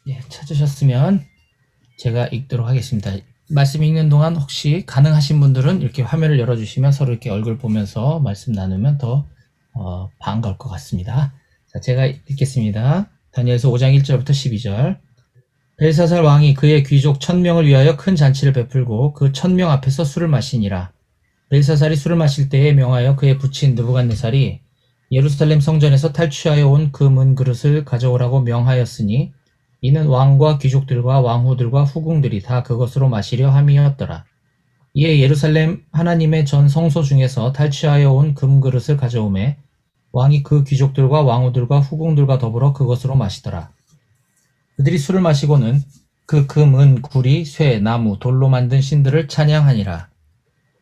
예, 찾으셨으면 제가 읽도록 하겠습니다. 말씀 읽는 동안 혹시 가능하신 분들은 이렇게 화면을 열어주시면 서로 이렇게 얼굴 보면서 말씀 나누면 더 반가울 것 같습니다. 자, 제가 읽겠습니다. 다니엘서 5장 1절부터 12절. 벨사살 왕이 그의 귀족 1000명을 위하여 큰 잔치를 베풀고 그 1000명 앞에서 술을 마시니라. 벨사살이 술을 마실 때에 명하여 그의 부친 느부갓네살이 예루살렘 성전에서 탈취하여 온 그 문 그릇을 가져오라고 명하였으니 이는 왕과 귀족들과 왕후들과 후궁들이 다 그것으로 마시려 함이었더라. 이에 예루살렘 하나님의 전 성소 중에서 탈취하여 온 금그릇을 가져오매 왕이 그 귀족들과 왕후들과 후궁들과 더불어 그것으로 마시더라. 그들이 술을 마시고는 그 금은 구리, 쇠, 나무, 돌로 만든 신들을 찬양하니라.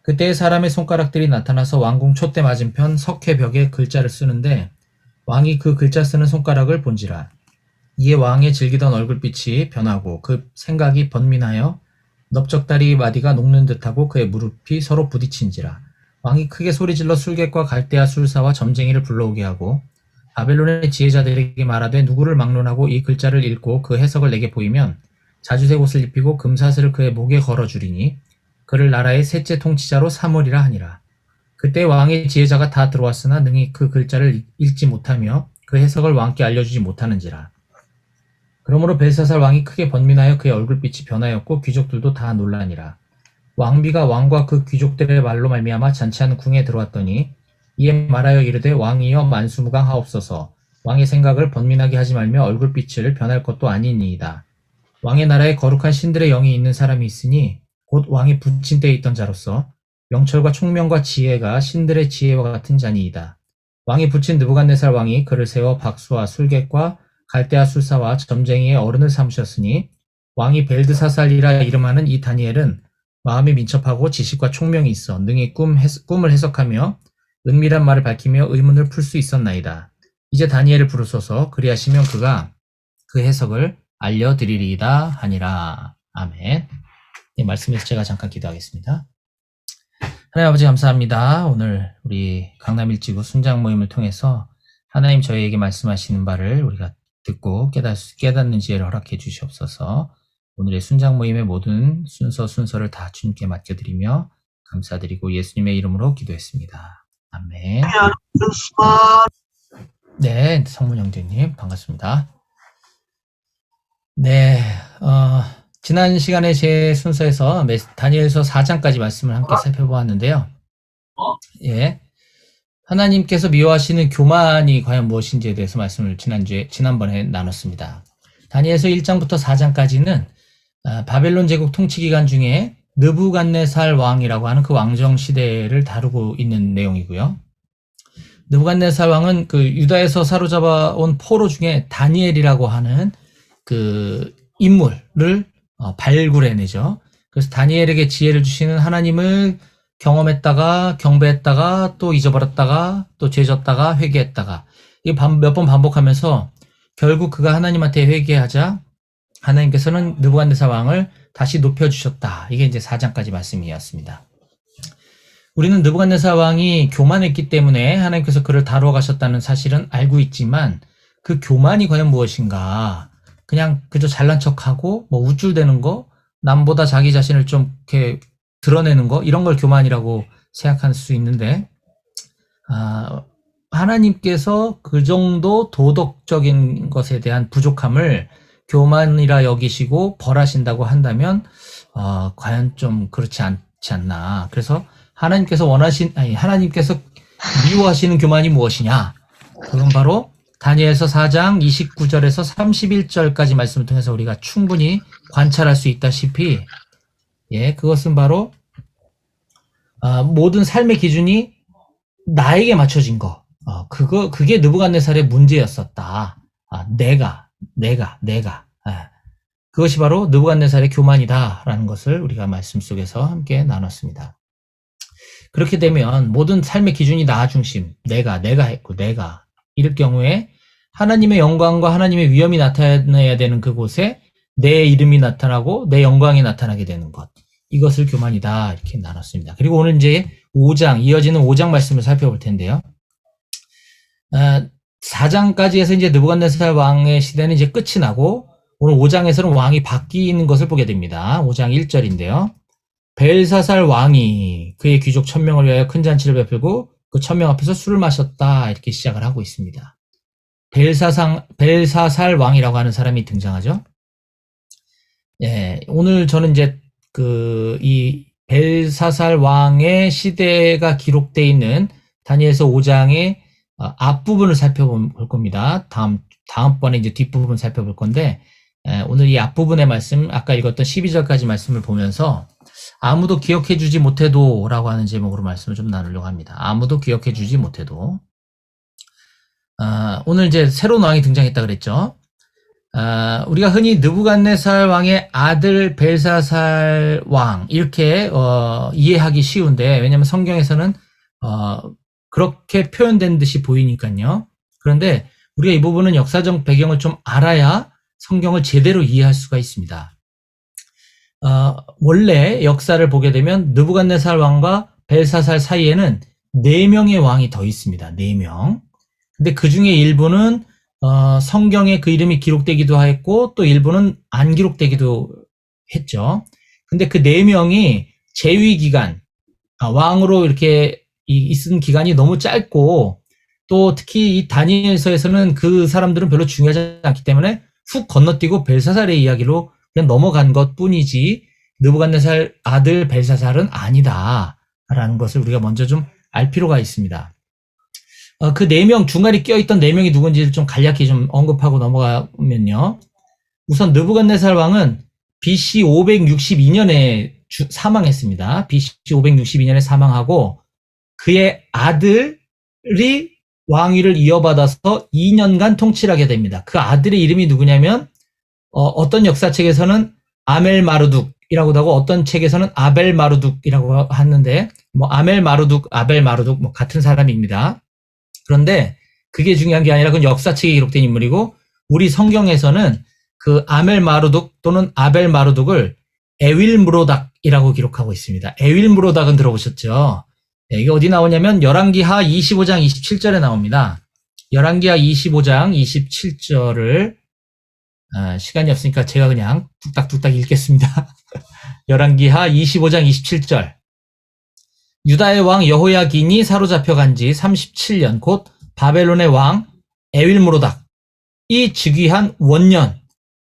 그때 사람의 손가락들이 나타나서 왕궁 촛대 맞은편 석회벽에 글자를 쓰는데 왕이 그 글자 쓰는 손가락을 본지라. 이에 왕의 즐기던 얼굴빛이 변하고 그 생각이 번민하여 넓적다리 마디가 녹는 듯하고 그의 무릎이 서로 부딪힌지라. 왕이 크게 소리질러 술객과 갈대아 술사와 점쟁이를 불러오게 하고 바벨론의 지혜자들에게 말하되 누구를 막론하고 이 글자를 읽고 그 해석을 내게 보이면 자주색 옷을 입히고 금사슬을 그의 목에 걸어주리니 그를 나라의 셋째 통치자로 삼으리라 하니라. 그때 왕의 지혜자가 다 들어왔으나 능히 그 글자를 읽지 못하며 그 해석을 왕께 알려주지 못하는지라. 그러므로 벨사살 왕이 크게 번민하여 그의 얼굴빛이 변하였고 귀족들도 다 놀라니라. 왕비가 왕과 그 귀족들의 말로 말미암아 잔치하는 궁에 들어왔더니 이에 말하여 이르되 왕이여 만수무강하옵소서. 왕의 생각을 번민하게 하지 말며 얼굴빛을 변할 것도 아니니이다. 왕의 나라에 거룩한 신들의 영이 있는 사람이 있으니 곧 왕이 부친 때에 있던 자로서 명철과 총명과 지혜가 신들의 지혜와 같은 자니이다. 왕이 부친 느부갓네살 왕이 그를 세워 박수와 술객과 갈대아 술사와 점쟁이의 어른을 삼으셨으니 왕이 벨드사살이라 이름하는 이 다니엘은 마음이 민첩하고 지식과 총명이 있어 능히 꿈을 해석하며 은밀한 말을 밝히며 의문을 풀 수 있었나이다. 이제 다니엘을 부르소서. 그리하시면 그가 그 해석을 알려드리리이다 하니라. 아멘. 이 말씀에서 제가 잠깐 기도하겠습니다. 하나님 아버지 감사합니다. 오늘 우리 강남일지구 순장 모임을 통해서 하나님 저희에게 말씀하시는 바를 우리가 듣고 깨닫는 지혜를 허락해 주시옵소서. 오늘의 순장 모임의 모든 순서를 다 주님께 맡겨드리며 감사드리고 예수님의 이름으로 기도했습니다. 아멘. 네, 성문 형제님 반갑습니다. 네, 지난 시간에 제 순서에서 다니엘서 4장까지 말씀을 함께 살펴보았는데요. 예, 하나님께서 미워하시는 교만이 과연 무엇인지에 대해서 말씀을 지난번에 나눴습니다. 다니엘서 1장부터 4장까지는 바벨론 제국 통치 기간 중에 느부갓네살 왕이라고 하는 그 왕정 시대를 다루고 있는 내용이고요. 느부갓네살 왕은 그 유다에서 사로잡아 온 포로 중에 다니엘이라고 하는 그 인물을 발굴해내죠. 그래서 다니엘에게 지혜를 주시는 하나님을 경험했다가 경배했다가 또 잊어버렸다가 또 죄졌다가 회개했다가 몇 번 반복하면서 결국 그가 하나님한테 회개하자 하나님께서는 느부갓네살 왕을 다시 높여주셨다. 이게 이제 4장까지 말씀이었습니다. 우리는 느부갓네살 왕이 교만했기 때문에 하나님께서 그를 다루어 가셨다는 사실은 알고 있지만 그 교만이 과연 무엇인가? 그냥 그저 잘난 척하고 뭐 우쭐대는 거, 남보다 자기 자신을 좀 이렇게 드러내는 거 이런 걸 교만이라고 생각할 수 있는데 하나님께서 그 정도 도덕적인 것에 대한 부족함을 교만이라 여기시고 벌하신다고 한다면 과연 좀 그렇지 않지 않나. 그래서 하나님께서 하나님께서 미워하시는 교만이 무엇이냐? 그건 바로 다니엘서 4장 29절에서 31절까지 말씀을 통해서 우리가 충분히 관찰할 수 있다시피 그것은 바로 모든 삶의 기준이 나에게 맞춰진 거. 그게 느부갓네살의 문제였었다. 내가. 그것이 바로 느부갓네살의 교만이다라는 것을 우리가 말씀 속에서 함께 나눴습니다. 그렇게 되면 모든 삶의 기준이 나 중심, 내가 했고 이럴 경우에 하나님의 영광과 하나님의 위엄이 나타나야 되는 그곳에 내 이름이 나타나고 내 영광이 나타나게 되는 것. 이것을 교만이다 이렇게 나눴습니다. 그리고 오늘 이제 5장 이어지는 5장 말씀을 살펴볼 텐데요. 4장까지 해서 이제 느부갓네살 왕의 시대는 이제 끝이 나고 오늘 5장에서는 왕이 바뀌는 것을 보게 됩니다. 5장 1절인데요. 벨사살 왕이 그의 귀족 1000명을 위하여 큰 잔치를 베풀고 그 1000명 앞에서 술을 마셨다. 이렇게 시작을 하고 있습니다. 벨사살 왕이라고 하는 사람이 등장하죠. 예, 오늘 저는 이제 이 벨사살 왕의 시대가 기록되어 있는 다니엘서 5장의 앞부분을 살펴볼 겁니다. 다음번에 이제 뒷부분 살펴볼 건데, 오늘 이 앞부분의 말씀, 아까 읽었던 12절까지 말씀을 보면서 아무도 기억해주지 못해도 라고 하는 제목으로 말씀을 좀 나누려고 합니다. 아무도 기억해주지 못해도. 오늘 이제 새로운 왕이 등장했다 그랬죠. 우리가 흔히 느부갓네살 왕의 아들 벨사살 왕 이렇게 이해하기 쉬운데, 왜냐하면 성경에서는 그렇게 표현된 듯이 보이니까요. 그런데 우리가 이 부분은 역사적 배경을 좀 알아야 성경을 제대로 이해할 수가 있습니다. 원래 역사를 보게 되면 느부갓네살 왕과 벨사살 사이에는 4명의 왕이 더 있습니다. 4명. 근데 그 중에 일부는 성경에 그 이름이 기록되기도 했고 또 일부는 안 기록되기도 했죠. 근데 그 4명이 재위 기간, 왕으로 이렇게 있은 기간이 너무 짧고 또 특히 이 다니엘서에서는 그 사람들은 별로 중요하지 않기 때문에 훅 건너뛰고 벨사살의 이야기로 그냥 넘어간 것 뿐이지 느부갓네살 아들 벨사살은 아니다 라는 것을 우리가 먼저 좀 알 필요가 있습니다. 그 4명, 중간에 껴있던 4명이 누군지를 좀 간략히 좀 언급하고 넘어가면요. 우선 느부갓네살 왕은 BC 562년에 사망했습니다. BC 562년에 사망하고 그의 아들이 왕위를 이어받아서 2년간 통치를 하게 됩니다. 그 아들의 이름이 누구냐면 어떤 역사책에서는 아멜 마르둑이라고도 하고 어떤 책에서는 아벨 마르둑이라고 하는데 뭐 아멜 마르둑, 아벨 마르둑 뭐 같은 사람입니다. 그런데 그게 중요한 게 아니라 그건 역사책에 기록된 인물이고 우리 성경에서는 그 아멜 마르둑 또는 아벨 마르둑을 에윌 무로닥이라고 기록하고 있습니다. 에윌 무로닥은 들어보셨죠? 네, 이게 어디 나오냐면 열왕기하 25장 27절에 나옵니다. 열왕기하 25장 27절을 시간이 없으니까 제가 그냥 뚝딱뚝딱 읽겠습니다. 열왕기하 25장 27절. 유다의 왕 여호야긴이 사로잡혀간 지 37년 곧 바벨론의 왕 에윌무로닥이 즉위한 원년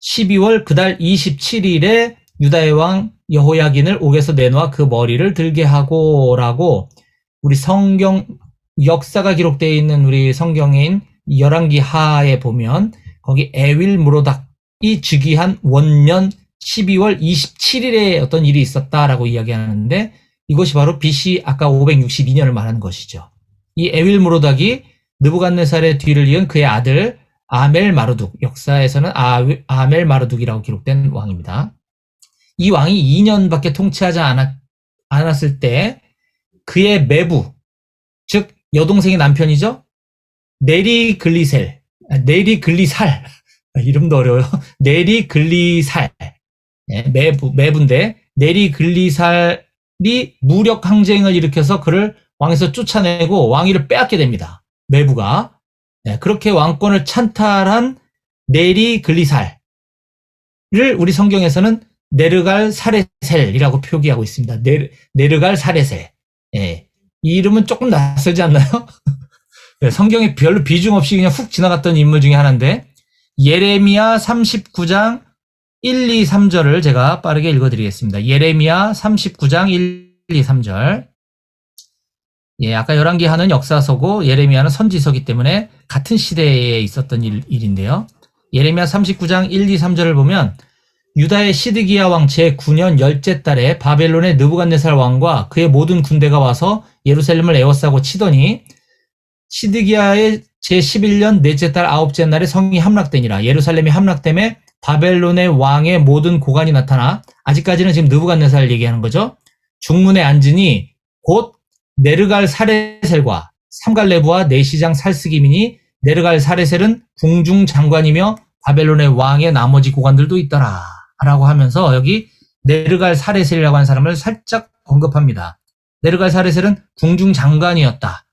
12월 그달 27일에 유다의 왕 여호야긴을 옥에서 내놓아 그 머리를 들게 하고 라고 우리 성경 역사가 기록되어 있는 우리 성경인 열왕기하에 보면 거기 에윌무로닥이 즉위한 원년 12월 27일에 어떤 일이 있었다라고 이야기하는데 이것이 바로 BC 아까 562년을 말하는 것이죠. 이 에윌무로닥이 느부갓네살의 뒤를 이은 그의 아들 아멜 마르둑, 역사에서는 아멜 마르둑이라고 기록된 왕입니다. 이 왕이 2년밖에 통치하지 않았을 때 그의 매부, 즉 여동생의 남편이죠. 네리글리살, 이름도 어려워요. 네리글리살, 매부인데 네리글리살이 무력 항쟁을 일으켜서 그를 왕에서 쫓아내고 왕위를 빼앗게 됩니다. 매부가. 그렇게 왕권을 찬탈한 네리글리살을 우리 성경에서는 네르갈 사레셀이라고 표기하고 있습니다. 네르갈 사레셀. 이 이름은 조금 낯설지 않나요? 성경에 별로 비중 없이 그냥 훅 지나갔던 인물 중에 하나인데 예레미야 39장 1, 2, 3절을 제가 빠르게 읽어드리겠습니다. 예레미야 39장 1, 2, 3절. 아까 열왕기하는 역사서고 예레미야는 선지서기 때문에 같은 시대에 있었던 일인데요. 예레미야 39장 1, 2, 3절을 보면 유다의 시드기야 왕 제9년 10째 달에 바벨론의 느부갓네살 왕과 그의 모든 군대가 와서 예루살렘을 에워싸고 치더니 시드기야의 제11년 넷째 달 9째 날에 성이 함락되니라. 예루살렘이 함락됨에 바벨론의 왕의 모든 고관이 나타나 아직까지는 지금 느부갓네살을 얘기하는 거죠. 중문에 앉으니 곧 네르갈 사레셀과 삼갈레부와 내시장 살스기민이 네르갈 사레셀은 궁중 장관이며 바벨론의 왕의 나머지 고관들도 있더라 라고 하면서 여기 네르갈 사레셀이라고 하는 사람을 살짝 언급합니다. 네르갈 사레셀은 궁중 장관이었다.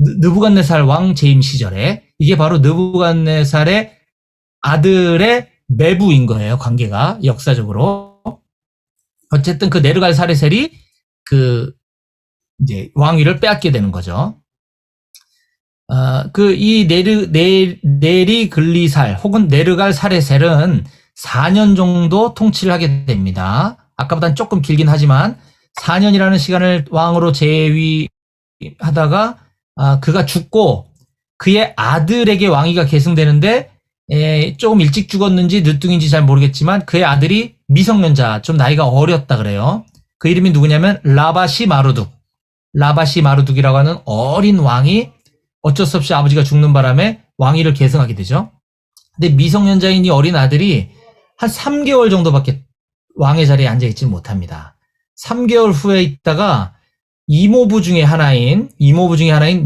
느부갓네살 왕 재임 시절에 이게 바로 느부갓네살의 아들의 매부인 거예요. 관계가 역사적으로. 어쨌든 그 네르갈사레셀이 그 이제 왕위를 빼앗게 되는 거죠. 이 네리글리살 혹은 네르갈사레셀은 4년 정도 통치를 하게 됩니다. 아까보다는 조금 길긴 하지만 4년이라는 시간을 왕으로 재위하다가 그가 죽고 그의 아들에게 왕위가 계승되는데 조금 일찍 죽었는지 늦둥인지 잘 모르겠지만 그의 아들이 미성년자, 좀 나이가 어렸다 그래요. 그 이름이 누구냐면 라바시 마르둑. 라바시 마르둑이라고 하는 어린 왕이 어쩔 수 없이 아버지가 죽는 바람에 왕위를 계승하게 되죠. 근데 미성년자인 이 어린 아들이 한 3개월 정도밖에 왕의 자리에 앉아있지 못합니다. 3개월 후에 있다가 이모부 중에 하나인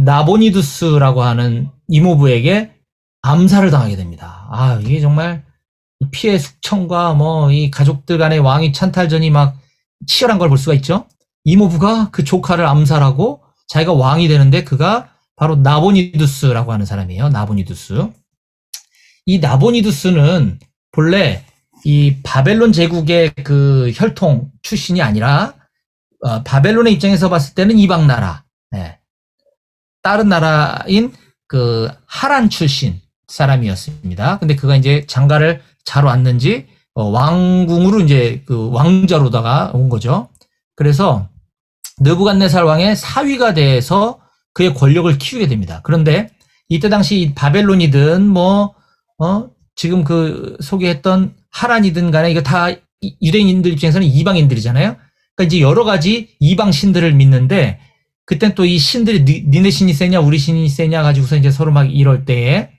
나보니두스라고 하는 이모부에게 암살을 당하게 됩니다. 이게 정말 피해 숙청과 이 가족들 간의 왕위 찬탈전이 막 치열한 걸 볼 수가 있죠. 이모부가 그 조카를 암살하고 자기가 왕이 되는데 그가 바로 나보니두스라고 하는 사람이에요. 나보니두스. 이 나보니두스는 본래 이 바벨론 제국의 그 혈통 출신이 아니라 바벨론의 입장에서 봤을 때는 이방 나라, 다른 나라인 그 하란 출신 사람이었습니다. 근데 그가 이제 장가를 잘 왔는지 왕궁으로 이제 그 왕자로다가 온 거죠. 그래서 느부갓네살 왕의 사위가 돼서 그의 권력을 키우게 됩니다. 그런데 이때 당시 바벨론이든 지금 그 소개했던 하란이든 간에 이거 다 유대인들 입장에서는 이방인들이잖아요. 그러니까 이제 여러 가지 이방 신들을 믿는데 그땐 또 이 신들이 니네 신이 세냐 우리 신이 세냐 가지고서 이제 서로 막 이럴 때에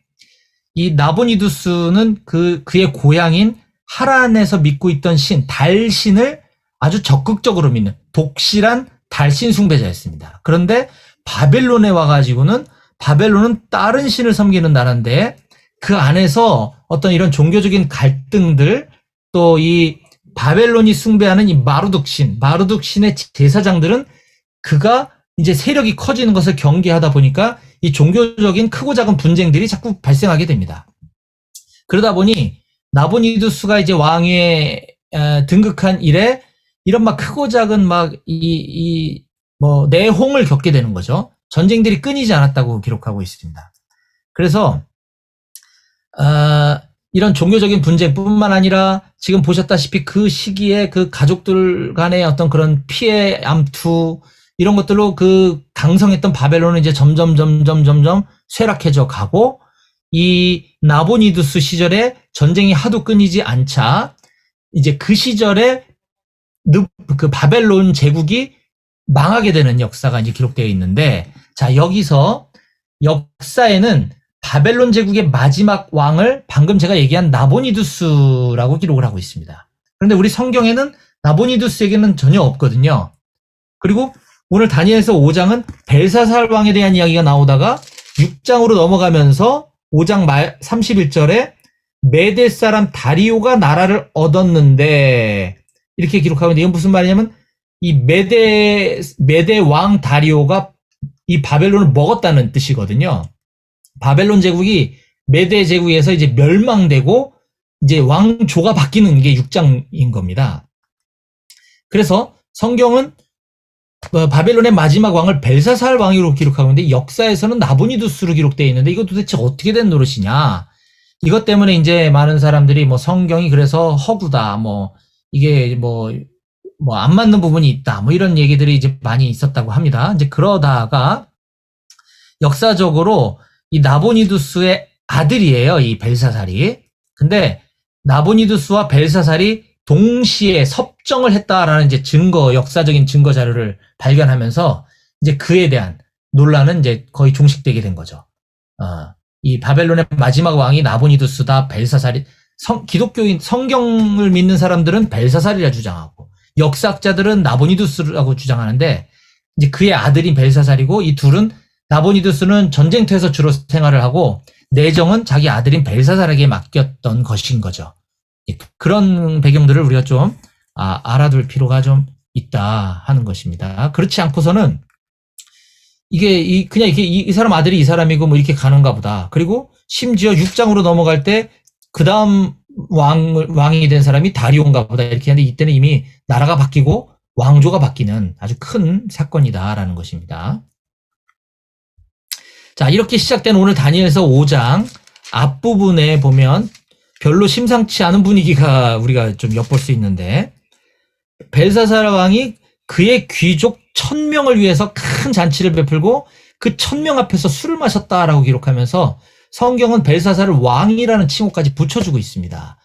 이 나보니두스는 그의 고향인 하란에서 믿고 있던 신, 달신을 아주 적극적으로 믿는 독실한 달신 숭배자였습니다. 그런데 바벨론에 와가지고는 바벨론은 다른 신을 섬기는 나라인데 그 안에서 어떤 이런 종교적인 갈등들 또 이 바벨론이 숭배하는 이 마르둑 신의 제사장들은 그가 이제 세력이 커지는 것을 경계하다 보니까 이 종교적인 크고 작은 분쟁들이 자꾸 발생하게 됩니다. 그러다 보니 나보니두스가 이제 왕위에 등극한 이래 이런 막 크고 작은 막 내홍을 겪게 되는 거죠. 전쟁들이 끊이지 않았다고 기록하고 있습니다. 그래서 이런 종교적인 분쟁뿐만 아니라 지금 보셨다시피 그 시기에 그 가족들 간의 어떤 그런 피해 암투 이런 것들로 그 강성했던 바벨론은 이제 점점 쇠락해져 가고 이 나보니두스 시절에 전쟁이 하도 끊이지 않자 이제 그 시절에 그 바벨론 제국이 망하게 되는 역사가 이제 기록되어 있는데 자 여기서 역사에는 바벨론 제국의 마지막 왕을 방금 제가 얘기한 나보니두스라고 기록을 하고 있습니다. 그런데 우리 성경에는 나보니두스에게는 전혀 없거든요. 그리고 오늘 다니엘서 5장은 벨사살 왕에 대한 이야기가 나오다가 6장으로 넘어가면서 5장 말 31절에 메대 사람 다리오가 나라를 얻었는데 이렇게 기록하고 있는데 이건 무슨 말이냐면 이 메대 왕 다리오가 이 바벨론을 먹었다는 뜻이거든요. 바벨론 제국이 메대 제국에서 이제 멸망되고 이제 왕조가 바뀌는 게 6장인 겁니다. 그래서 성경은 바벨론의 마지막 왕을 벨사살 왕으로 기록하고 있는데 역사에서는 나보니두스로 기록되어 있는데 이거 도대체 어떻게 된 노릇이냐? 이것 때문에 이제 많은 사람들이 성경이 그래서 허구다, 이게 안 맞는 부분이 있다, 이런 얘기들이 이제 많이 있었다고 합니다. 이제 그러다가 역사적으로 이 나보니두스의 아들이에요, 이 벨사살이. 근데 나보니두스와 벨사살이 동시에 섭정을 했다라는 이제 역사적인 증거 자료를 발견하면서 이제 그에 대한 논란은 이제 거의 종식되게 된 거죠. 이 바벨론의 마지막 왕이 나보니두스다, 벨사살이, 기독교인, 성경을 믿는 사람들은 벨사살이라 주장하고, 역사학자들은 나보니두스라고 주장하는데, 이제 그의 아들인 벨사살이고, 이 둘은 나보니두스는 전쟁터에서 주로 생활을 하고, 내정은 자기 아들인 벨사살에게 맡겼던 것인 거죠. 그런 배경들을 우리가 좀 알아둘 필요가 좀 있다 하는 것입니다. 그렇지 않고서는 이게 그냥 이렇게 이 사람 아들이 이 사람이고 이렇게 가는가 보다. 그리고 심지어 6장으로 넘어갈 때 그 다음 왕이 된 사람이 다리온가 보다 이렇게 하는데 이때는 이미 나라가 바뀌고 왕조가 바뀌는 아주 큰 사건이다라는 것입니다. 자, 이렇게 시작된 오늘 다니엘서 5장 앞부분에 보면 별로 심상치 않은 분위기가 우리가 좀 엿볼 수 있는데 벨사살 왕이 그의 귀족 1000명을 위해서 큰 잔치를 베풀고 그 1000명 앞에서 술을 마셨다라고 기록하면서 성경은 벨사살을 왕이라는 칭호까지 붙여주고 있습니다.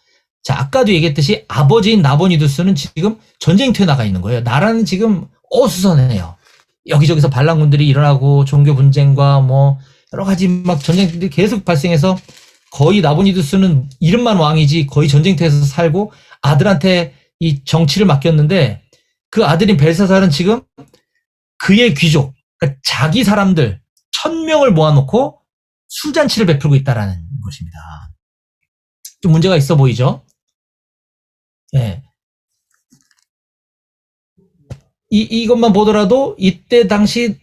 자, 아까도 얘기했듯이 아버지인 나보니두스는 지금 전쟁터에 나가 있는 거예요. 나라는 지금 어수선해요. 여기저기서 반란군들이 일어나고 종교 분쟁과 뭐 여러 가지 막 전쟁들이 계속 발생해서 거의 나보니두스는 이름만 왕이지 거의 전쟁터에서 살고 아들한테 이 정치를 맡겼는데 그 아들인 벨사살은 지금 그의 귀족, 그러니까 자기 사람들 1000명을 모아놓고 술잔치를 베풀고 있다라는 것입니다. 좀 문제가 있어 보이죠? 예. 이것만 보더라도 이때 당시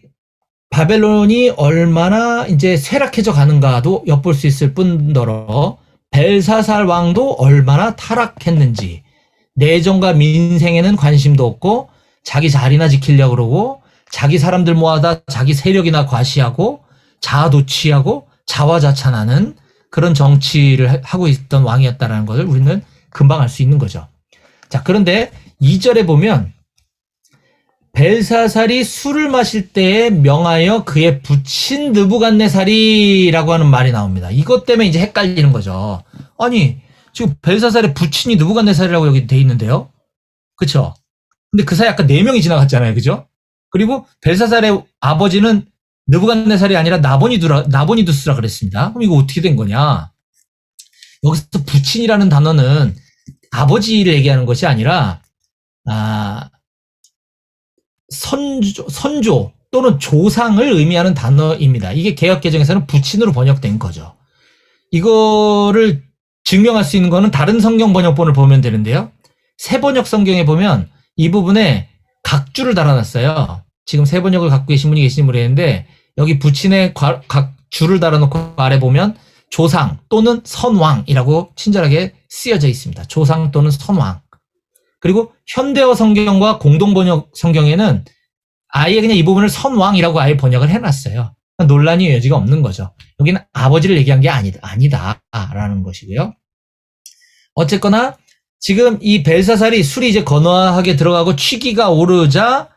바벨론이 얼마나 이제 쇠락해져 가는가도 엿볼 수 있을 뿐더러 벨사살 왕도 얼마나 타락했는지 내정과 민생에는 관심도 없고 자기 자리나 지키려고 그러고 자기 사람들 모아다 자기 세력이나 과시하고 자아도취하고 자화자찬하는 그런 정치를 하고 있던 왕이었다는 것을 우리는 금방 알 수 있는 거죠. 자, 그런데 2절에 보면 벨사살이 술을 마실 때에 명하여 그의 부친 느부갓네살이라고 하는 말이 나옵니다. 이것 때문에 이제 헷갈리는 거죠. 아니, 지금 벨사살의 부친이 느부갓네살이라고 여기 돼 있는데요. 그쵸? 근데 그 사이 아까 4명이 지나갔잖아요. 그죠? 그리고 벨사살의 아버지는 느부갓네살이 아니라 나보니두스라 그랬습니다. 그럼 이거 어떻게 된 거냐? 여기서 부친이라는 단어는 아버지를 얘기하는 것이 아니라 선조 또는 조상을 의미하는 단어입니다. 이게 개역개정에서는 부친으로 번역된 거죠. 이거를 증명할 수 있는 거는 다른 성경 번역본을 보면 되는데요. 새번역 성경에 보면 이 부분에 각주를 달아놨어요. 지금 새번역을 갖고 계신 분이 계신지 모르겠는데 여기 부친의 각주를 달아놓고 아래 보면 조상 또는 선왕이라고 친절하게 쓰여져 있습니다. 조상 또는 선왕. 그리고 현대어 성경과 공동번역 성경에는 아예 그냥 이 부분을 선왕이라고 아예 번역을 해놨어요. 논란이 여지가 없는 거죠. 여기는 아버지를 얘기한 게 아니다라는 것이고요. 어쨌거나 지금 이 벨사살이 술이 이제 건화하게 들어가고 취기가 오르자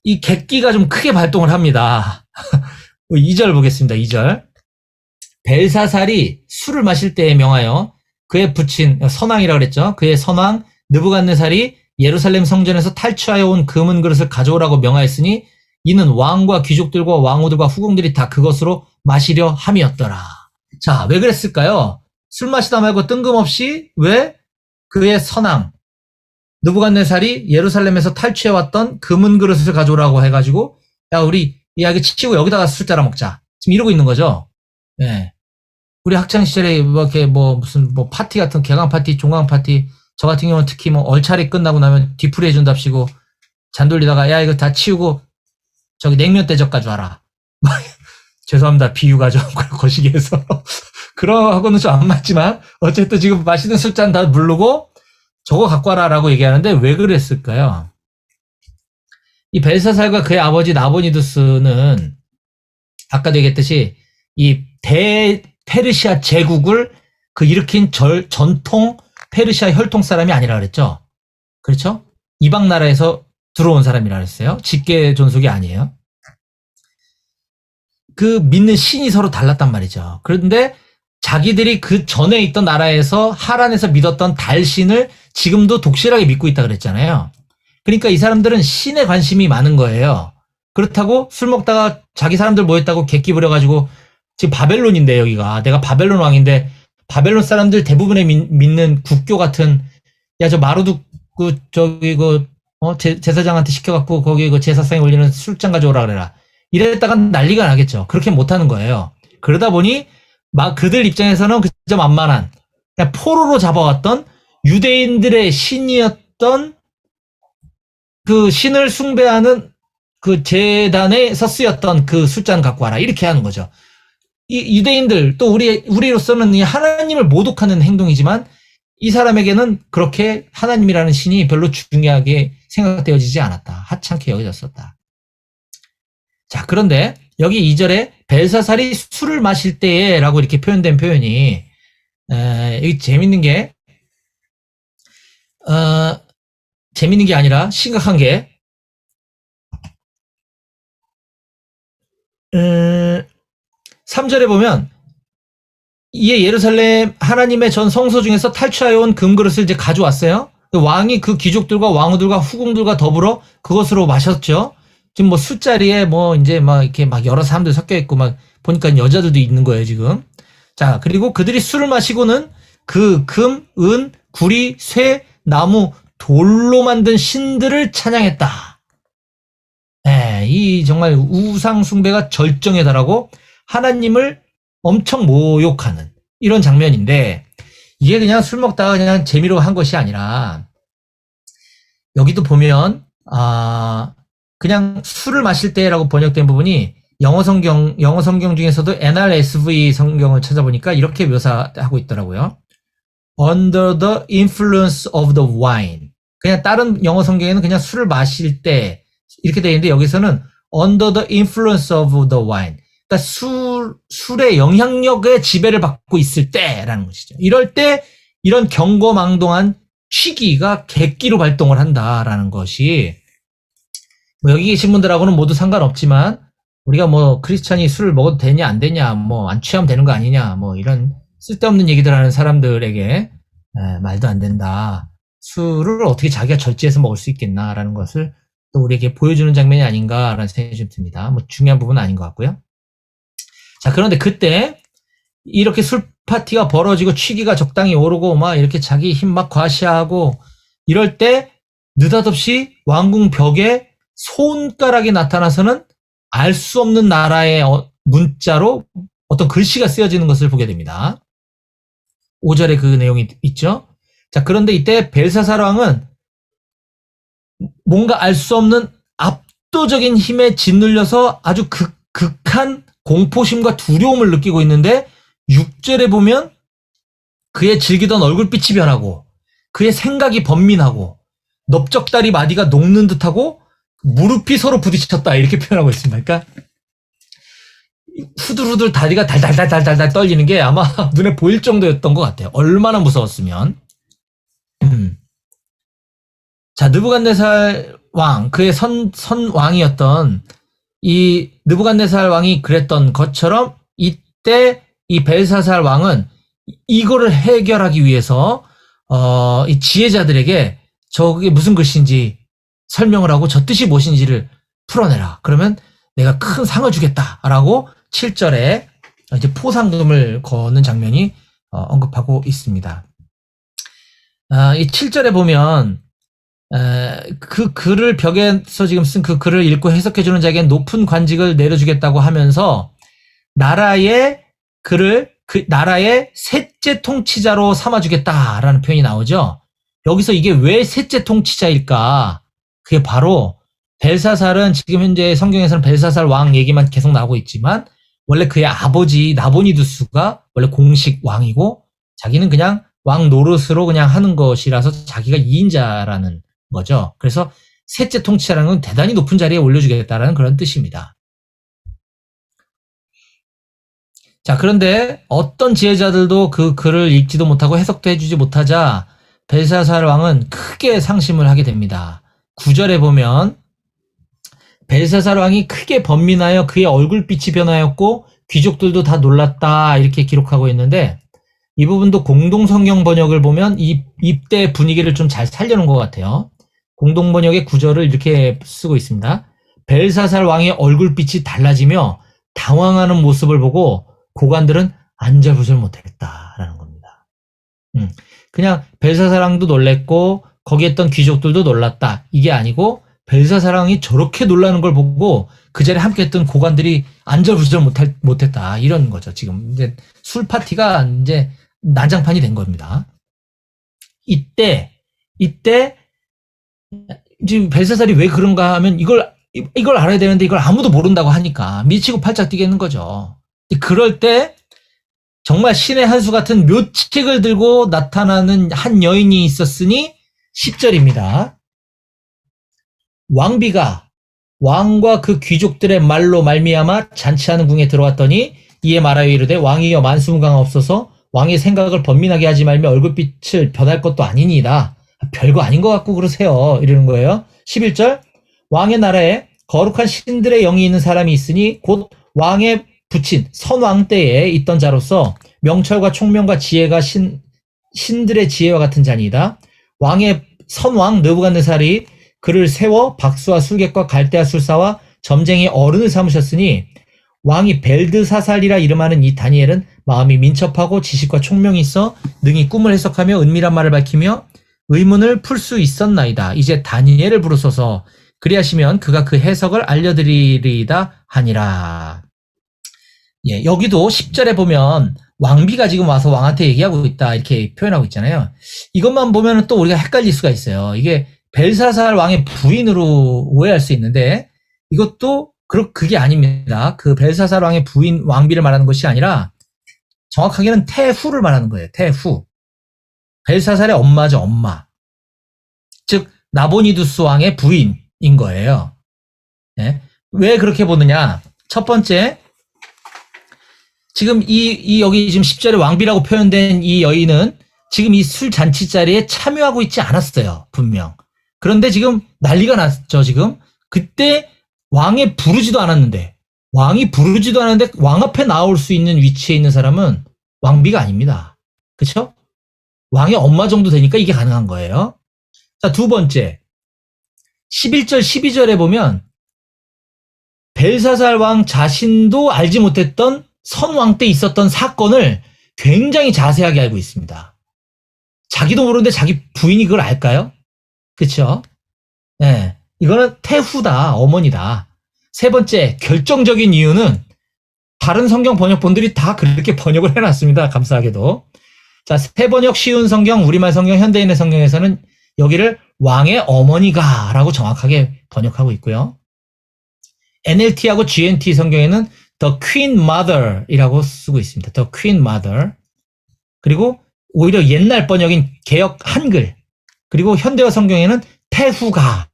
이 객기가 좀 크게 발동을 합니다. 2절 보겠습니다. 2절. 벨사살이 술을 마실 때에 명하여 그의 부친 선왕이라고 그랬죠. 그의 선왕 느부갓네살이 예루살렘 성전에서 탈취하여 온 금은 그릇을 가져오라고 명하였으니 이는 왕과 귀족들과 왕후들과 후궁들이 다 그것으로 마시려 함이었더라. 자, 왜 그랬을까요? 술 마시다 말고 뜬금없이 왜 그의 선왕 느부갓네살이 예루살렘에서 탈취해왔던 금은 그릇을 가져오라고 해가지고 야 우리 야 이거 치고 여기다가 술 따라 먹자. 지금 이러고 있는 거죠. 네. 우리 학창 시절에 뭐 이렇게 뭐 무슨 뭐 파티 같은 개강 파티, 종강 파티 저 같은 경우는 특히 뭐 얼차례 끝나고 나면 뒤풀이 해준답시고 잔 돌리다가 야 이거 다 치우고 저기 냉면 대접 가져와라. 죄송합니다. 비유가 좀 거시기해서 그러하고는 좀 안 맞지만 어쨌든 지금 마시는 술잔 다 물르고 저거 갖고 와라라고 얘기하는데 왜 그랬을까요? 이 벨사살과 그의 아버지 나보니두스는 아까도 얘기했듯이 이 대페르시아 제국을 그 일으킨 전통 페르시아 혈통 사람이 아니라 그랬죠. 그렇죠? 이방 나라에서 들어온 사람이라 그랬어요. 직계 존속이 아니에요. 그 믿는 신이 서로 달랐단 말이죠. 그런데 자기들이 그 전에 있던 나라에서 하란에서 믿었던 달신을 지금도 독실하게 믿고 있다 그랬잖아요. 그러니까 이 사람들은 신에 관심이 많은 거예요. 그렇다고 술 먹다가 자기 사람들 모였다고 객기 부려가지고 지금 바벨론인데 여기가 내가 바벨론 왕인데 바벨론 사람들 대부분의 믿는 국교 같은 야 저 마루둑 그 저기 그 제사장한테 시켜갖고 거기 그 제사상에 올리는 술잔 가져오라 그래라. 이랬다가 난리가 나겠죠. 그렇게 못하는 거예요. 그러다 보니 막 그들 입장에서는 그저 만만한 그냥 포로로 잡아왔던 유대인들의 신이었던 그 신을 숭배하는 그 제단에서 쓰였던 그 술잔 갖고 와라 이렇게 하는 거죠. 이 유대인들 또 우리로서는 이 하나님을 모독하는 행동이지만 이 사람에게는 그렇게 하나님이라는 신이 별로 중요하게 생각되어지지 않았다. 하찮게 여겨졌었다. 자, 그런데 여기 2절에 벨사살이 술을 마실 때에 라고 이렇게 표현된 표현이 여기 재밌는 게 재밌는 게 아니라 심각한 게 3절에 보면 이에 예루살렘 하나님의 전 성소 중에서 탈취하여 온 금그릇을 이제 가져왔어요. 왕이 그 귀족들과 왕후들과 후궁들과 더불어 그것으로 마셨죠. 지금 뭐 술자리에 뭐 이제 막 이렇게 막 여러 사람들 섞여 있고 막 보니까 여자들도 있는 거예요, 지금. 자, 그리고 그들이 술을 마시고는 그 금, 은, 구리, 쇠, 나무, 돌로 만든 신들을 찬양했다. 네, 이 정말 우상 숭배가 절정에 달하고 하나님을 엄청 모욕하는 이런 장면인데 이게 그냥 술 먹다가 그냥 재미로 한 것이 아니라 여기도 보면 그냥 술을 마실 때라고 번역된 부분이 영어 성경 중에서도 NRSV 성경을 찾아보니까 이렇게 묘사하고 있더라고요. Under the influence of the wine. 그냥 다른 영어 성경에는 그냥 술을 마실 때 이렇게 되어 있는데 여기서는 under the influence of the wine. 그러니까 술의 영향력에 지배를 받고 있을 때라는 것이죠. 이럴 때 이런 경거망동한 취기가 객기로 발동을 한다라는 것이 뭐 여기 계신 분들하고는 모두 상관없지만 우리가 뭐 크리스찬이 술을 먹어도 되냐 안 되냐 뭐 안 취하면 되는 거 아니냐 뭐 이런 쓸데없는 얘기들 하는 사람들에게 말도 안 된다. 술을 어떻게 자기가 절제해서 먹을 수 있겠나라는 것을 또 우리에게 보여주는 장면이 아닌가라는 생각이 좀 듭니다. 뭐 중요한 부분은 아닌 것 같고요. 자, 그런데 그때 이렇게 술 파티가 벌어지고 취기가 적당히 오르고 막 이렇게 자기 힘 막 과시하고 이럴 때 느닷없이 왕궁 벽에 손가락이 나타나서는 알 수 없는 나라의 문자로 어떤 글씨가 쓰여지는 것을 보게 됩니다. 5절에 그 내용이 있죠. 자, 그런데 이때 벨사살 왕은 뭔가 알 수 없는 압도적인 힘에 짓눌려서 아주 극한 공포심과 두려움을 느끼고 있는데 6절에 보면 그의 즐기던 얼굴빛이 변하고 그의 생각이 번민하고 넓적다리 마디가 녹는 듯하고 무릎이 서로 부딪혔다 이렇게 표현하고 있습니다. 그러니까 후들후들 다리가 달달달달달 떨리는 게 아마 눈에 보일 정도였던 것 같아요. 얼마나 무서웠으면. 자, 느부갓네살 왕, 그의 선왕이었던 이 느부갓네살 왕이 그랬던 것처럼 이때 이 벨사살 왕은 이거를 해결하기 위해서 이 지혜자들에게 저게 무슨 글씨인지 설명을 하고 저 뜻이 무엇인지를 풀어내라. 그러면 내가 큰 상을 주겠다라고 7절에 이제 포상금을 거는 장면이 언급하고 있습니다. 이 7절에 보면 그 글을 벽에서 지금 쓴 그 글을 읽고 해석해주는 자에게 높은 관직을 내려주겠다고 하면서 나라의 셋째 통치자로 삼아주겠다라는 표현이 나오죠. 여기서 이게 왜 셋째 통치자일까? 그게 바로 벨사살은 지금 현재 성경에서는 벨사살 왕 얘기만 계속 나오고 있지만 원래 그의 아버지 나보니두스가 원래 공식 왕이고 자기는 그냥 왕 노릇으로 그냥 하는 것이라서 자기가 2인자라는 거죠. 그래서 셋째 통치자라는 건 대단히 높은 자리에 올려주겠다라는 그런 뜻입니다. 자, 그런데 어떤 지혜자들도 그 글을 읽지도 못하고 해석도 해주지 못하자 벨사살 왕은 크게 상심을 하게 됩니다. 9절에 보면 벨사살 왕이 크게 번민하여 그의 얼굴빛이 변하였고 귀족들도 다 놀랐다 이렇게 기록하고 있는데 이 부분도 공동성경 번역을 보면 이때 분위기를 좀 잘 살려놓은 것 같아요. 공동번역의 9절을 이렇게 쓰고 있습니다. 벨사살 왕의 얼굴빛이 달라지며 당황하는 모습을 보고 고관들은 안절부절 못했다라는 겁니다. 그냥 벨사살 왕도 놀랬고 거기 있던 귀족들도 놀랐다. 이게 아니고 벨사살 왕이 저렇게 놀라는 걸 보고 그 자리에 함께했던 고관들이 안절부절 못했다. 이런 거죠. 지금 이제 술 파티가 이제 난장판이 된 겁니다. 이때 지금 벨사살이 왜 그런가 하면 이걸 알아야 되는데 이걸 아무도 모른다고 하니까 미치고 팔짝 뛰겠는 거죠. 그럴 때 정말 신의 한 수 같은 묘책을 들고 나타나는 한 여인이 있었으니 10절입니다. 왕비가 왕과 그 귀족들의 말로 말미암아 잔치하는 궁에 들어왔더니 이에 말하여 이르되 왕이여 만수무강 없어서 왕의 생각을 번민하게 하지 말며 얼굴빛을 변할 것도 아니니이다. 별거 아닌 것 같고 그러세요. 이러는 거예요. 11절 왕의 나라에 거룩한 신들의 영이 있는 사람이 있으니 곧 왕의 붙인 선왕 때에 있던 자로서 명철과 총명과 지혜가 신들의 지혜와 같은 자니이다. 왕의 선왕 느부갓네살이 그를 세워 박수와 술객과 갈대아 술사와 점쟁이 어른을 삼으셨으니 왕이 벨드사살이라 이름하는 이 다니엘은 마음이 민첩하고 지식과 총명이 있어 능히 꿈을 해석하며 은밀한 말을 밝히며 의문을 풀 수 있었나이다. 이제 다니엘을 부르소서 그리하시면 그가 그 해석을 알려드리리이다 하니라. 예, 여기도 10절에 보면 왕비가 지금 와서 왕한테 얘기하고 있다 이렇게 표현하고 있잖아요. 이것만 보면 또 우리가 헷갈릴 수가 있어요. 이게 벨사살 왕의 부인으로 오해할 수 있는데 이것도 그게 아닙니다. 그 벨사살 왕의 부인 왕비를 말하는 것이 아니라 정확하게는 태후를 말하는 거예요. 태후. 벨사살의 엄마죠. 엄마. 즉 나보니두스 왕의 부인인 거예요. 예? 왜 그렇게 보느냐. 첫 번째 지금 여기 지금 10절에 왕비라고 표현된 이 여인은 지금 이 술 잔치 자리에 참여하고 있지 않았어요. 분명. 그런데 지금 난리가 났죠. 지금. 그때 왕이 부르지도 않았는데 왕 앞에 나올 수 있는 위치에 있는 사람은 왕비가 아닙니다. 그렇죠? 왕의 엄마 정도 되니까 이게 가능한 거예요. 자, 두 번째. 11절, 12절에 보면 벨사살 왕 자신도 알지 못했던 선왕 때 있었던 사건을 굉장히 자세하게 알고 있습니다. 자기도 모르는데 자기 부인이 그걸 알까요? 그렇죠? 네, 이거는 태후다, 어머니다. 세 번째, 결정적인 이유는 다른 성경 번역본들이 다 그렇게 번역을 해놨습니다. 감사하게도. 자, 새 번역 쉬운 성경, 우리말 성경, 현대인의 성경에서는 여기를 왕의 어머니가 라고 정확하게 번역하고 있고요. NLT하고 GNT 성경에는 The Queen Mother 이라고 쓰고 있습니다. The Queen Mother. 그리고 오히려 옛날 번역인 개역 한글. 그리고 현대어 성경에는 태후가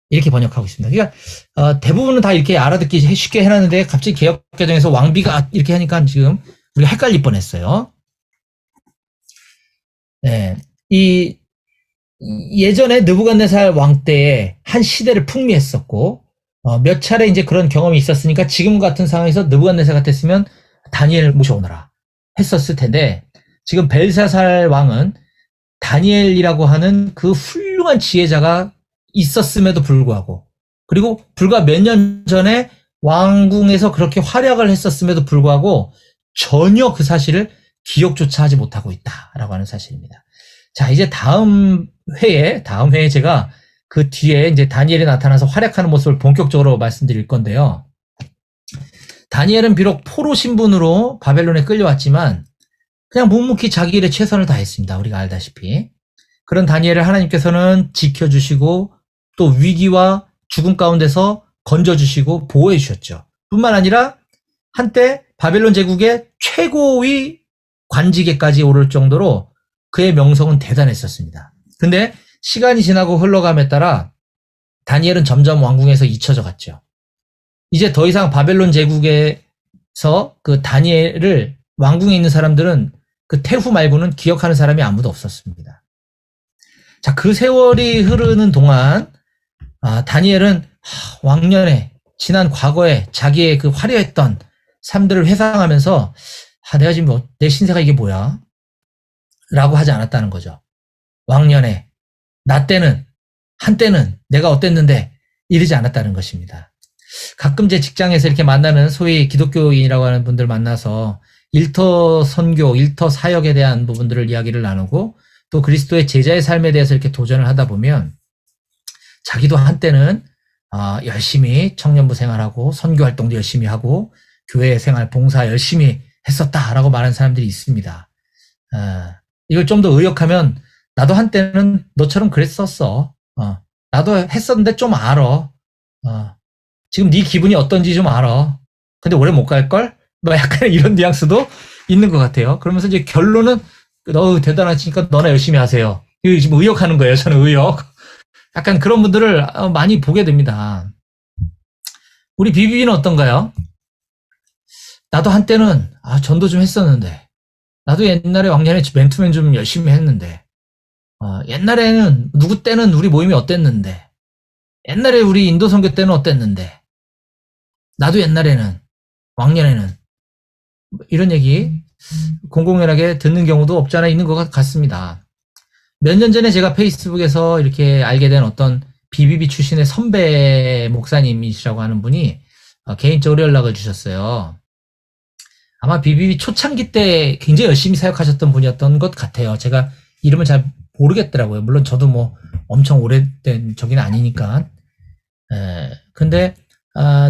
이렇게 번역하고 있습니다. 그러니까 대부분은 다 이렇게 알아듣기 쉽게 해놨는데 갑자기 개역 개정에서 왕비가 이렇게 하니까 지금 우리가 헷갈릴 뻔했어요. 네, 예전에 느부갓네살 왕 때에 한 시대를 풍미했었고 몇 차례 이제 그런 경험이 있었으니까 지금 같은 상황에서 느부갓네살 같았으면 다니엘 모셔오너라 했었을 텐데 지금 벨사살 왕은 다니엘이라고 하는 그 훌륭한 지혜자가 있었음에도 불구하고 그리고 불과 몇 년 전에 왕궁에서 그렇게 활약을 했었음에도 불구하고 전혀 그 사실을 기억조차 하지 못하고 있다라고 하는 사실입니다. 자, 이제 다음 회에 제가 그 뒤에 이제 다니엘이 나타나서 활약하는 모습을 본격적으로 말씀드릴 건데요. 다니엘은 비록 포로 신분으로 바벨론에 끌려왔지만 그냥 묵묵히 자기 일에 최선을 다했습니다. 우리가 알다시피. 그런 다니엘을 하나님께서는 지켜주시고 또 위기와 죽음 가운데서 건져주시고 보호해 주셨죠. 뿐만 아니라 한때 바벨론 제국의 최고의 관직에까지 오를 정도로 그의 명성은 대단했었습니다. 근데 시간이 지나고 흘러감에 따라 다니엘은 점점 왕궁에서 잊혀져 갔죠. 이제 더 이상 바벨론 제국에서 그 다니엘을 왕궁에 있는 사람들은 그 태후 말고는 기억하는 사람이 아무도 없었습니다. 자, 그 세월이 흐르는 동안 다니엘은 왕년에 지난 과거에 자기의 그 화려했던 삶들을 회상하면서 내가 지금 내 신세가 이게 뭐야? 라고 하지 않았다는 거죠. 왕년에 나 때는 한때는 내가 어땠는데 이러지 않았다는 것입니다. 가끔 제 직장에서 이렇게 만나는 소위 기독교인이라고 하는 분들 만나서 일터 선교, 일터 사역에 대한 부분들을 이야기를 나누고 또 그리스도의 제자의 삶에 대해서 이렇게 도전을 하다 보면 자기도 한때는 열심히 청년부 생활하고 선교 활동도 열심히 하고 교회 생활 봉사 열심히 했었다라고 말하는 사람들이 있습니다. 이걸 좀 더 의역하면 나도 한때는 너처럼 그랬었어. 나도 했었는데 좀 알아. 지금 네 기분이 어떤지 좀 알아. 근데 오래 못 갈걸? 뭐 약간 이런 뉘앙스도 있는 것 같아요. 그러면서 이제 결론은 너 대단하시니까 너나 열심히 하세요. 이거 지금 의역하는 거예요. 저는 의역. 약간 그런 분들을 많이 보게 됩니다. 우리 비비비는 어떤가요? 나도 한때는 전도 좀 했었는데, 나도 옛날에 왕년에 맨투맨 좀 열심히 했는데, 옛날에는 누구 때는 우리 모임이 어땠는데, 옛날에 우리 인도 선교 때는 어땠는데, 나도 옛날에는 왕년에는 이런 얘기 공공연하게 듣는 경우도 없지 않아 있는 것 같습니다. 몇 년 전에 제가 페이스북에서 이렇게 알게 된 어떤 BBB 출신의 선배 목사님이시라고 하는 분이 개인적으로 연락을 주셨어요. 아마 BBB 초창기 때 굉장히 열심히 사역하셨던 분이었던 것 같아요. 제가 이름을 잘 모르겠더라고요. 물론 저도 뭐 엄청 오래된 적은 아니니까. 근데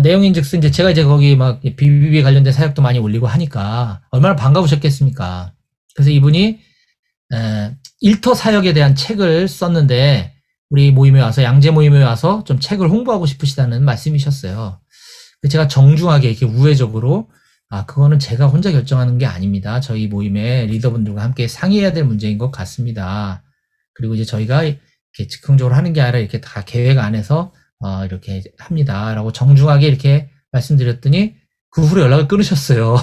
내용인즉슨 이제 제가 이제 거기 막 BBB 관련된 사역도 많이 올리고 하니까 얼마나 반가우셨겠습니까. 그래서 이분이 일터 사역에 대한 책을 썼는데 우리 모임에 와서 양재 모임에 와서 좀 책을 홍보하고 싶으시다는 말씀이셨어요. 제가 정중하게 이렇게 우회적으로 그거는 제가 혼자 결정하는 게 아닙니다. 저희 모임의 리더분들과 함께 상의해야 될 문제인 것 같습니다. 그리고 이제 저희가 이렇게 즉흥적으로 하는 게 아니라 이렇게 다 계획 안에서 이렇게 합니다. 라고 정중하게 이렇게 말씀드렸더니 그 후로 연락을 끊으셨어요.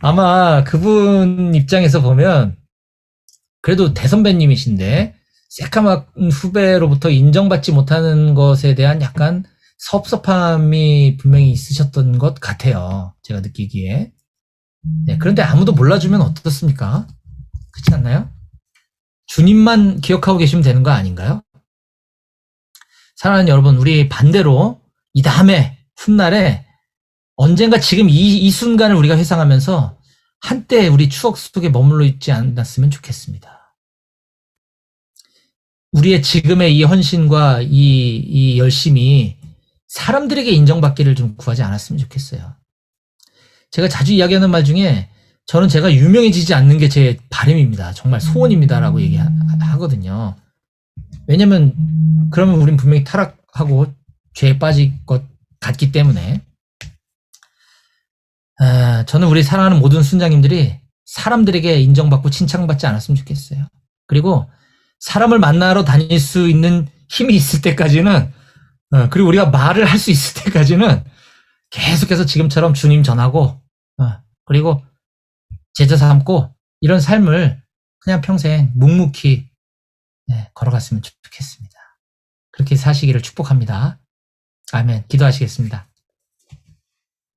아마 그분 입장에서 보면 그래도 대선배님이신데 새까만 후배로부터 인정받지 못하는 것에 대한 약간 섭섭함이 분명히 있으셨던 것 같아요. 제가 느끼기에. 네, 그런데 아무도 몰라주면 어떻습니까? 그렇지 않나요? 주님만 기억하고 계시면 되는 거 아닌가요? 사랑하는 여러분, 우리 반대로 이 다음에 훗날에 언젠가 지금 이 순간을 우리가 회상하면서 한때 우리 추억 속에 머물러 있지 않았으면 좋겠습니다. 우리의 지금의 이 헌신과 이 열심이 사람들에게 인정받기를 좀 구하지 않았으면 좋겠어요. 제가 자주 이야기하는 말 중에 저는 제가 유명해지지 않는 게 제 바람입니다. 정말 소원입니다라고 얘기하거든요. 왜냐면 그러면 우린 분명히 타락하고 죄에 빠질 것 같기 때문에 저는 우리 사랑하는 모든 순장님들이 사람들에게 인정받고 칭찬받지 않았으면 좋겠어요. 그리고 사람을 만나러 다닐 수 있는 힘이 있을 때까지는 그리고 우리가 말을 할 수 있을 때까지는 계속해서 지금처럼 주님 전하고 그리고 제자 삼고 이런 삶을 그냥 평생 묵묵히 걸어갔으면 좋겠습니다. 그렇게 사시기를 축복합니다. 아멘. 기도하시겠습니다.